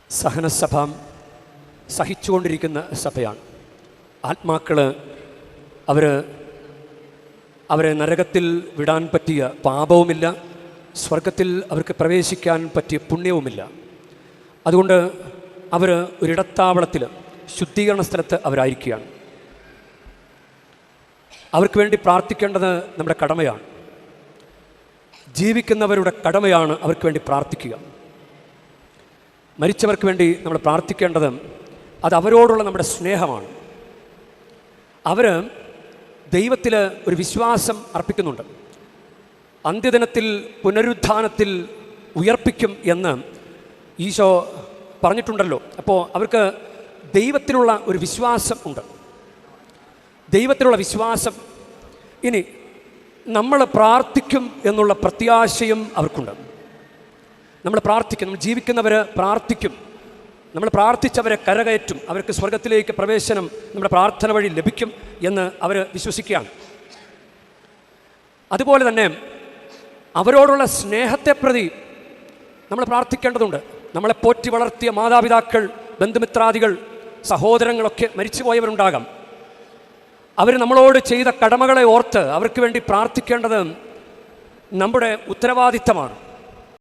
സഹനസഭ സഹിച്ചുകൊണ്ടിരിക്കുന്ന സഭയാണ്. ആത്മാക്കൾ അവരെ നരകത്തിൽ വിടാൻ പറ്റിയ പാപവുമില്ല, സ്വർഗത്തിൽ അവർക്ക് പ്രവേശിക്കാൻ പറ്റിയ പുണ്യവുമില്ല. അതുകൊണ്ട് അവർ ഒരിടത്താവളത്തിൽ ശുദ്ധീകരണ സ്ഥലത്ത് അവരായിരിക്കുകയാണ്. അവർക്ക് വേണ്ടി പ്രാർത്ഥിക്കേണ്ടത് നമ്മുടെ കടമയാണ്. ജീവിക്കുന്നവരുടെ കടമയാണ് അവർക്ക് വേണ്ടി പ്രാർത്ഥിക്കുക. മരിച്ചവർക്ക് വേണ്ടി നമ്മൾ പ്രാർത്ഥിക്കേണ്ടത് അത് അവരോടുള്ള നമ്മുടെ സ്നേഹമാണ്. അവർ ദൈവത്തിൽ ഒരു വിശ്വാസം അർപ്പിക്കുന്നുണ്ട്. അന്ത്യദിനത്തിൽ പുനരുത്ഥാനത്തിൽ ഉയർപ്പിക്കും എന്ന് ഈശോ പറഞ്ഞിട്ടുണ്ടല്ലോ. അപ്പോൾ അവർക്ക് ദൈവത്തിലുള്ള ഒരു വിശ്വാസം ഉണ്ട്. ദൈവത്തിലുള്ള വിശ്വാസം. ഇനി നമ്മൾ പ്രാർത്ഥിക്കും എന്നുള്ള പ്രത്യാശയും അവർക്കുണ്ട്. നമ്മൾ പ്രാർത്ഥിക്കും, നമ്മൾ ജീവിക്കുന്നവർ പ്രാർത്ഥിക്കും. നമ്മൾ പ്രാർത്ഥിച്ചവരെ കരകയറ്റും. അവർക്ക് സ്വർഗത്തിലേക്ക് പ്രവേശനം നമ്മുടെ പ്രാർത്ഥന വഴി ലഭിക്കും എന്ന് അവർ വിശ്വസിക്കുകയാണ്. അതുപോലെ തന്നെ അവരോടുള്ള സ്നേഹത്തെ പ്രതി നമ്മൾ പ്രാർത്ഥിക്കേണ്ടതുണ്ട്. നമ്മളെ പോറ്റി വളർത്തിയ മാതാപിതാക്കൾ, ബന്ധുമിത്രാദികൾ, സഹോദരങ്ങളൊക്കെ മരിച്ചുപോയവരുണ്ടാകാം. അവർ നമ്മളോട് ചെയ്ത കടമകളെ ഓർത്ത് അവർക്ക് വേണ്ടി പ്രാർത്ഥിക്കേണ്ടത് നമ്മുടെ ഉത്തരവാദിത്തമാണ്.